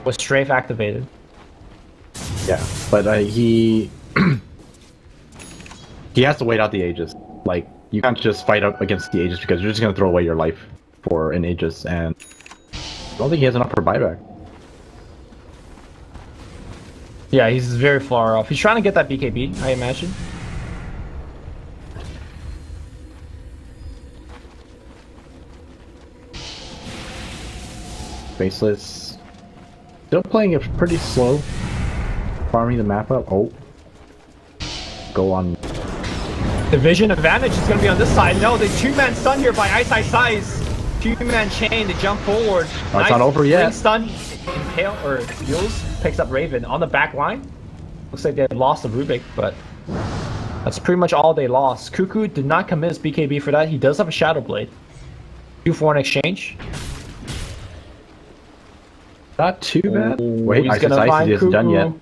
[SPEAKER 4] with Strafe activated.
[SPEAKER 2] Yeah, but he he has to wait out the Aegis. Like, you can't just fight up against the Aegis because you're just gonna throw away your life for an Aegis, and I don't think he has enough for buyback.
[SPEAKER 4] Yeah, he's very far off. He's trying to get that BKB, I imagine.
[SPEAKER 2] Faceless still playing it pretty slow, farming the map up. Oh, go on.
[SPEAKER 4] The vision advantage is going to be on this side. No, the two-man stun here by Ice Ice Ice. Two-man chain to jump forward.
[SPEAKER 2] Oh, it's not over yet.
[SPEAKER 4] Ring stun. Impale or Yules picks up Raven on the back line. Looks like they lost the Rubik, but that's pretty much all they lost. Cuckoo did not commit his BKB for that. He does have a Shadow Blade. 2 for an exchange.
[SPEAKER 2] Not too bad. Wait,
[SPEAKER 4] he's
[SPEAKER 2] Ice
[SPEAKER 4] gonna
[SPEAKER 2] Ice
[SPEAKER 4] find
[SPEAKER 2] isn't done yet.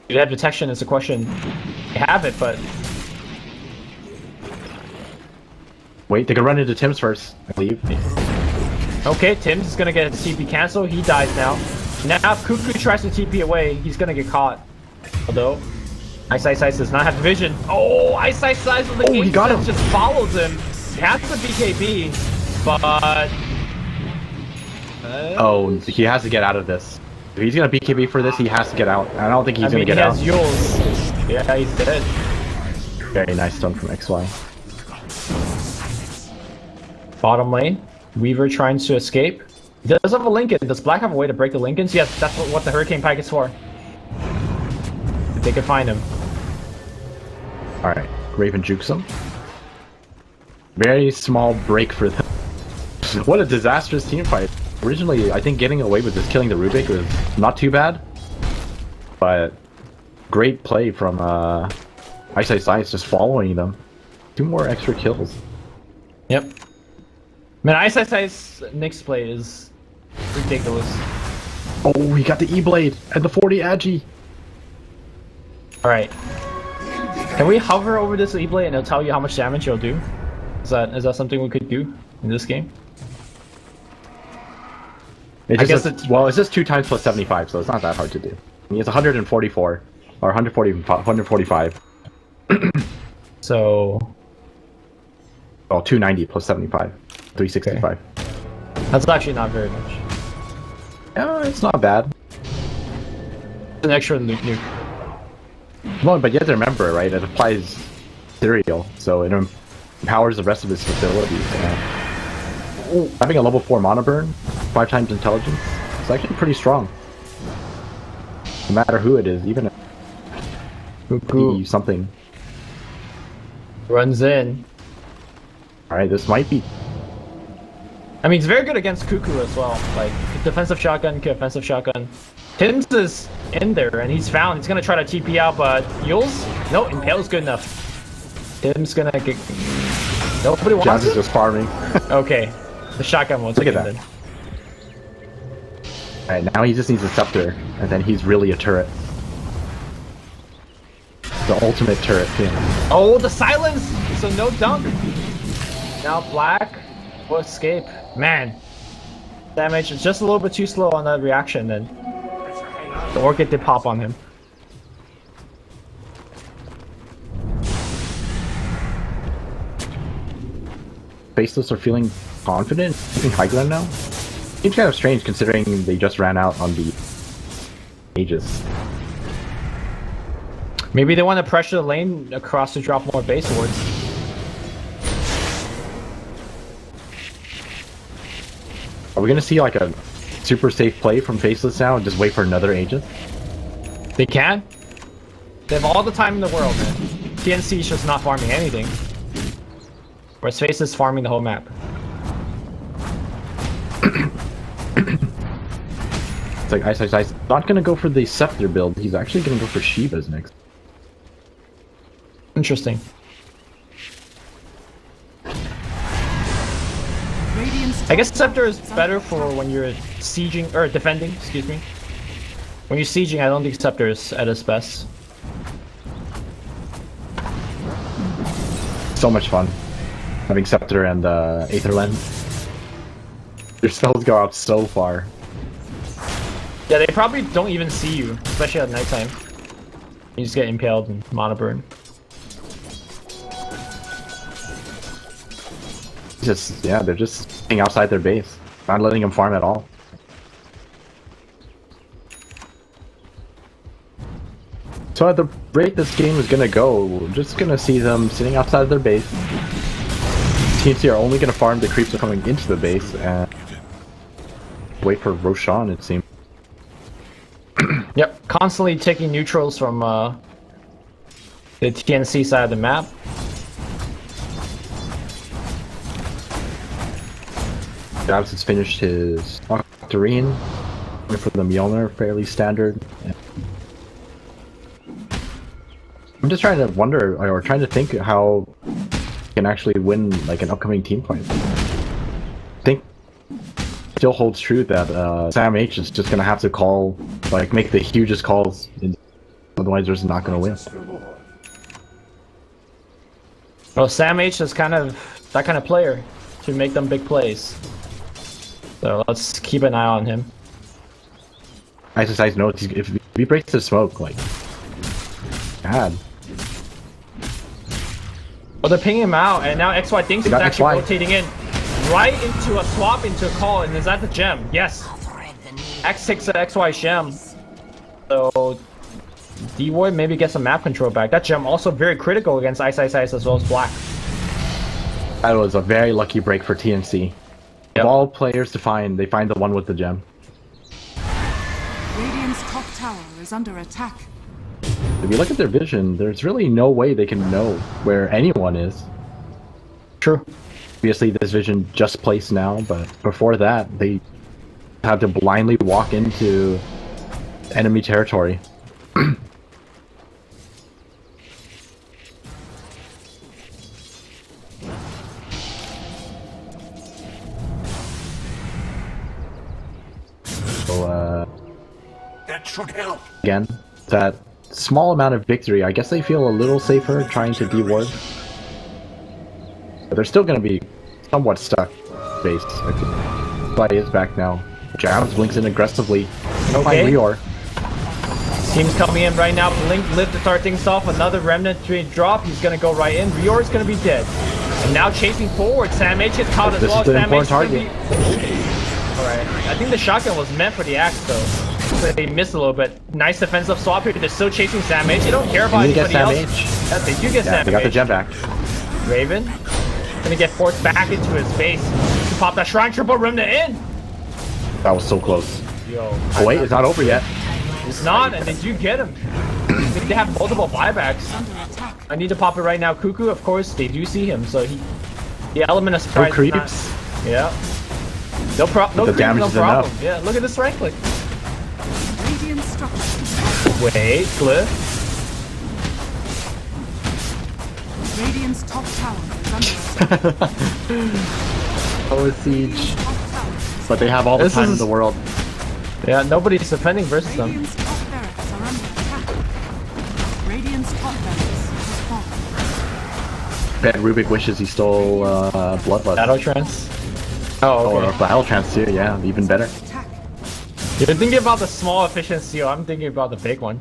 [SPEAKER 4] Do they have detection? It's a question. They have it, but
[SPEAKER 2] wait, they can run into Tim's first, I believe.
[SPEAKER 4] okay, Tim's is gonna get a TP cancel. He dies now. Now, if Cuckoo tries to TP away, he's gonna get caught. Although, Ice Ice Ice does not have vision. Oh, Ice Ice Ice with the game
[SPEAKER 2] he got him.
[SPEAKER 4] just follows him. He has the BKB, but
[SPEAKER 2] Oh, he has to get out of this. If he's gonna BKB for this, he has to get out. I don't think he's gonna get out.
[SPEAKER 4] He has Yules. Yeah, he's dead.
[SPEAKER 2] Very nice stun from XY.
[SPEAKER 4] Bottom lane, Weaver trying to escape. He does have a Lincoln. Does Black have a way to break the Lincolns? Yes, that's what the Hurricane Pike is for. If they can find him.
[SPEAKER 2] Alright, Raven jukes him. Very small break for them. What a disastrous team fight. Originally, I think getting away with this, killing the Rubik, was not too bad. But great play from Ice Ice Ice, just following them. 2 more extra kills.
[SPEAKER 4] Yep. Man, Ice Ice Ice next play is ridiculous.
[SPEAKER 2] Oh, he got the E-Blade and the 40 Agi.
[SPEAKER 4] Alright. Can we hover over this E-Blade and it'll tell you how much damage it'll do? Is that something we could do in this game?
[SPEAKER 2] It
[SPEAKER 4] I
[SPEAKER 2] just
[SPEAKER 4] guess
[SPEAKER 2] it's, well, it's just 2 times plus 75, so it's not that hard to do. I mean, it's 144 or 145.
[SPEAKER 4] So,
[SPEAKER 2] Oh, 290 plus 75, 365.
[SPEAKER 4] that's actually not very much.
[SPEAKER 2] Yeah, it's not bad.
[SPEAKER 4] It's an extra nuke.
[SPEAKER 2] Well, but you have to remember, right? It applies serial, so it empowers the rest of his abilities. Having a level 4 mana burn, 5 times intelligence, it's actually pretty strong. No matter who it is, even if
[SPEAKER 4] Cuckoo
[SPEAKER 2] something.
[SPEAKER 4] runs in.
[SPEAKER 2] Alright, this might be.
[SPEAKER 4] I mean, it's very good against Cuckoo as well. Like, defensive shotgun, offensive shotgun. Tim's is in there, and he's found. He's gonna try to TP out, but Yules? No, Impale's good enough. Tim's gonna get... Nobody wants
[SPEAKER 2] Jazz is
[SPEAKER 4] it?
[SPEAKER 2] just farming.
[SPEAKER 4] Okay. The shotgun will take
[SPEAKER 2] Look
[SPEAKER 4] him
[SPEAKER 2] at that.
[SPEAKER 4] then.
[SPEAKER 2] Alright, now he just needs a scepter, and then he's really a turret. The ultimate turret, yeah.
[SPEAKER 4] Oh, the silence! So no dunk. Now Black will escape. Man. Damage is just a little bit too slow on that reaction then. The Orchid did pop on him.
[SPEAKER 2] Faceless are feeling confident in high ground now. Seems kind of strange considering they just ran out on the Aegis.
[SPEAKER 4] Maybe they want to pressure the lane across to drop more base wards.
[SPEAKER 2] Are we gonna see like a super safe play from Faceless now and just wait for another Aegis?
[SPEAKER 4] They can. They have all the time in the world, man. TNC is just not farming anything. Whereas Face is farming the whole map.
[SPEAKER 2] It's like Ice not gonna go for the Scepter build, he's actually gonna go for Shiva's next.
[SPEAKER 4] Interesting.
[SPEAKER 1] Radiant's
[SPEAKER 4] I guess Scepter is better for when you're sieging, or defending, excuse me. When you're sieging, I don't think Scepter is at its best.
[SPEAKER 2] So much fun. Having Scepter and Aether Lens. Your spells go out so far.
[SPEAKER 4] Yeah, they probably don't even see you, especially at nighttime. You just get impaled and mana burn.
[SPEAKER 2] Just, yeah, they're just staying outside their base. Not letting them farm at all. So at the rate this game is gonna go, we're just gonna see them sitting outside their base. TNC are only gonna farm the creeps that are coming into the base and wait for Roshan, it seems.
[SPEAKER 4] Yep, constantly taking neutrals from the TNC side of the map.
[SPEAKER 2] Jabs has finished his Octarine. Wait for the Mjolnir, fairly standard. I'm just trying to wonder, or trying to think how you can actually win like an upcoming team fight. I think it still holds true that Sam H is just gonna have to call, like, make the hugest calls, otherwise there's not gonna win.
[SPEAKER 4] Well, Sam H is kind of that kind of player to make them big plays. So let's keep an eye on him.
[SPEAKER 2] Ice knows if he breaks the smoke, like, bad.
[SPEAKER 4] Well, they're pinging him out, and now XY thinks he's
[SPEAKER 2] got
[SPEAKER 4] actually
[SPEAKER 2] XY.
[SPEAKER 4] rotating in right into a swap into a call, and is that the gem? Yes. X takes the XY gem. So D-Boy maybe gets some map control back. That gem also very critical against Ice as well as Black.
[SPEAKER 2] That was a very lucky break for TNC.
[SPEAKER 4] Yep.
[SPEAKER 2] Of all players to find, they find the one with the gem.
[SPEAKER 1] Radiant's top tower is under attack.
[SPEAKER 2] If you look at their vision, there's really no way they can know where anyone is.
[SPEAKER 4] True.
[SPEAKER 2] Obviously, this vision just placed now, but before that, they had to blindly walk into enemy territory. So,
[SPEAKER 3] That should help.
[SPEAKER 2] again, that small amount of victory. I guess they feel a little safer trying to deward. But they're still going to be somewhat stuck base. But is back now. Jabs blinks in aggressively. No
[SPEAKER 4] Okay.
[SPEAKER 2] find Rior.
[SPEAKER 4] Team's coming in right now. Blink live to start things off. Another remnant trade drop. He's gonna go right in. Rior's gonna be dead. And now chasing forward. Sam H gets caught as
[SPEAKER 2] This
[SPEAKER 4] well.
[SPEAKER 2] is the
[SPEAKER 4] Sam H is
[SPEAKER 2] important
[SPEAKER 4] gonna be. Alright. I think the shotgun was meant for the axe though. So they missed a little bit. Nice defensive swap here. They're still chasing Sam H. They don't care about
[SPEAKER 2] You get
[SPEAKER 4] anybody
[SPEAKER 2] Sam
[SPEAKER 4] else.
[SPEAKER 2] H.
[SPEAKER 4] Yeah, they do get
[SPEAKER 2] Yeah,
[SPEAKER 4] Sam
[SPEAKER 2] they got the
[SPEAKER 4] H.
[SPEAKER 2] gem back.
[SPEAKER 4] Raven gonna get forced back into his face. To pop that shrine triple remnant in.
[SPEAKER 2] That was so close.
[SPEAKER 4] Yo.
[SPEAKER 2] Oh wait, it's not over yet.
[SPEAKER 4] It's not, and they do get him. They have multiple buybacks.
[SPEAKER 1] Under attack.
[SPEAKER 4] I need to pop it right now. Cuckoo, of course, they do see him, so he. The element of surprise.
[SPEAKER 2] No
[SPEAKER 4] is not-
[SPEAKER 2] creeps.
[SPEAKER 4] Yeah. No problem. No
[SPEAKER 2] The
[SPEAKER 4] creeps,
[SPEAKER 2] damage
[SPEAKER 4] no
[SPEAKER 2] is
[SPEAKER 4] problem.
[SPEAKER 2] enough.
[SPEAKER 4] Yeah, look at this right click.
[SPEAKER 1] Radiant structures.
[SPEAKER 4] Wait, Cliff.
[SPEAKER 1] Radiant's top tower is under attack.
[SPEAKER 2] Oh, siege.
[SPEAKER 1] Top tower is
[SPEAKER 2] But they have all the
[SPEAKER 4] This
[SPEAKER 2] time in
[SPEAKER 4] is-
[SPEAKER 2] the world.
[SPEAKER 4] Yeah, nobody's defending versus them.
[SPEAKER 1] Radiant's top barracks are under attack. Radiant's top barracks has fallen.
[SPEAKER 2] Bet Rubik wishes he stole Bloodlust.
[SPEAKER 4] Shadow Trance. Oh,
[SPEAKER 2] Or
[SPEAKER 4] okay.
[SPEAKER 2] Battle Trance too, yeah, even better.
[SPEAKER 1] Attack.
[SPEAKER 4] You're thinking about the small efficiency. I'm thinking about the big one.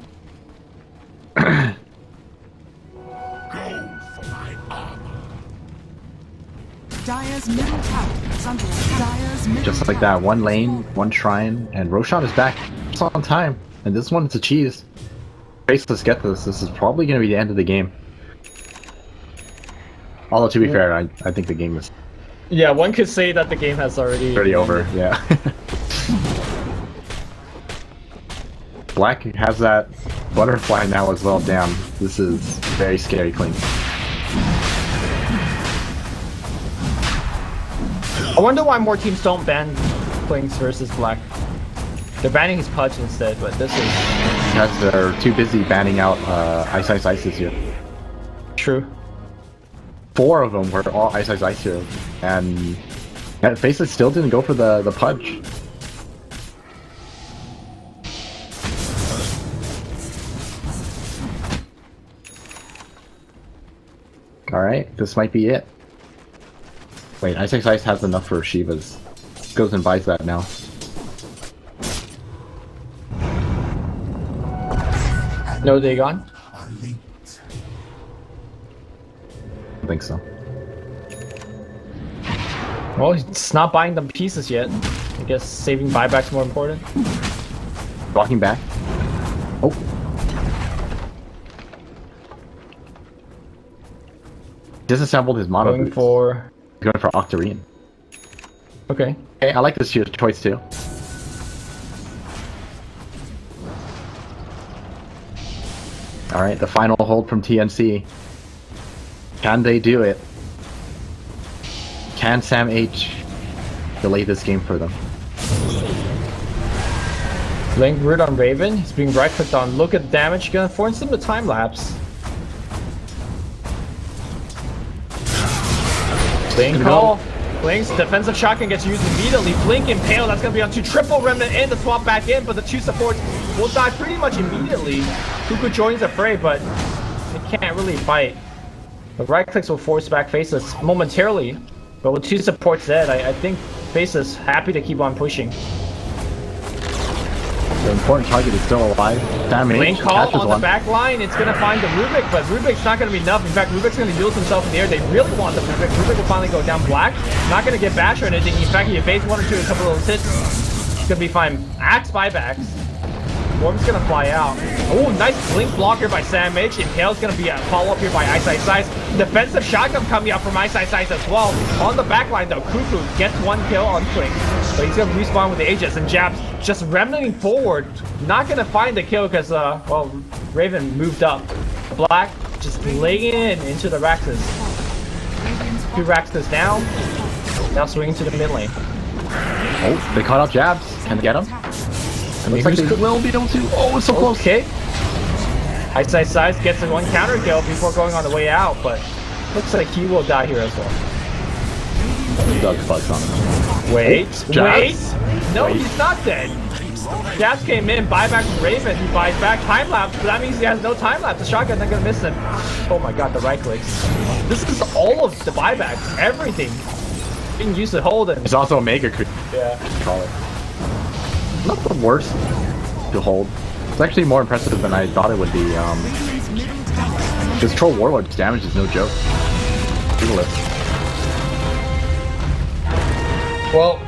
[SPEAKER 1] Dire's middle tower is under attack. Dire's middle
[SPEAKER 2] Just like
[SPEAKER 1] tower
[SPEAKER 2] that, one
[SPEAKER 1] has
[SPEAKER 2] lane,
[SPEAKER 1] fallen.
[SPEAKER 2] one shrine, and Roshan is back. It's on time. And this one's a cheese. Faceless, get this. This is probably going to be the end of the game. Although, to be fair, I think the game is
[SPEAKER 4] Yeah, one could say that the game has already.
[SPEAKER 2] pretty over, yeah. Black has that butterfly now as well. Damn, this is very scary, Clink.
[SPEAKER 4] I wonder why more teams don't ban Clinks versus Black. They're banning his Pudge instead, but this is
[SPEAKER 2] Because they're too busy banning out Ice Ice Ice this year.
[SPEAKER 4] true.
[SPEAKER 2] 4 of them were all Ice Ice Ice heroes, and Faceless still didn't go for the Pudge. Alright, this might be it. Wait, Ice Ice Ice has enough for Shiva's. Goes and buys that now.
[SPEAKER 4] No Dagon.
[SPEAKER 3] Are linked.
[SPEAKER 2] I think so.
[SPEAKER 4] Well, it's not buying them pieces yet. I guess saving buyback's more important.
[SPEAKER 2] Walking back. Oh. Disassembled his mono
[SPEAKER 4] Going
[SPEAKER 2] boots.
[SPEAKER 4] for.
[SPEAKER 2] He's going for Octarine.
[SPEAKER 4] Okay.
[SPEAKER 2] Okay, I like this choice too. Alright, the final hold from TNC. Can they do it? Can Sam H delay this game for them?
[SPEAKER 4] Link root on Raven. He's being right clicked on. Look at the damage. Gonna force him to time lapse. Blink call. Blink's defensive shotgun gets used immediately. Blink impale. That's gonna be onto triple remnant and the swap back in, but the 2 supports will die pretty much immediately. Cuckoo joins the fray, but they can't really fight. The right clicks will force back Faceless momentarily, but with 2 supports dead, I think Faceless happy to keep on pushing.
[SPEAKER 2] The important target is still alive. Sam H
[SPEAKER 4] Lane call
[SPEAKER 2] catches
[SPEAKER 4] on
[SPEAKER 2] one.
[SPEAKER 4] the back line. It's going to find the Rubik, but Rubik's not going to be enough. In fact, Rubik's going to yield himself in the air. They really want the Rubik. Rubik will finally go down Black. Not going to get bashed or anything. In fact, he evades 1 or 2, a couple of little hits. It's going to be fine. Axe buybacks. Form's going to fly out. Oh, nice blink blocker by Sam H. Impale's going to be a follow-up here by Ice Ice Ice. Defensive shotgun coming out from Ice Ice Ice as well. On the back line, though, Cuckoo gets 1 kill on Twink. But he's going to respawn with the Aegis and Jabs just remnanting forward. Not going to find the kill because, well, Raven moved up. Black just laying into the Raxus. 2 Raxus down. Now swinging to the mid lane.
[SPEAKER 2] Oh, they caught up Jabs. Can they get him? It looks like they will be able to. Oh, it's so close.
[SPEAKER 4] Okay. Ice Ice Ice gets the 1 counter kill before going on the way out, but looks like he will die here as well.
[SPEAKER 2] Doug fucks on him.
[SPEAKER 4] Wait,
[SPEAKER 2] Jabs.
[SPEAKER 4] wait! No, he's not dead! Gas came in, buyback from Raven, he buys back, time lapse, but that means he has no time lapse. The shotgun not gonna miss him. Oh my god, the right clicks. This is all of the buybacks, everything being used to hold him.
[SPEAKER 2] It's also a mega creep.
[SPEAKER 4] Yeah.
[SPEAKER 2] Call it. Not the worst to hold. It's actually more impressive than I thought it would be.
[SPEAKER 1] Radiant's middle tower.
[SPEAKER 2] This Troll Warlord's damage is no joke. Look at this.
[SPEAKER 4] Well,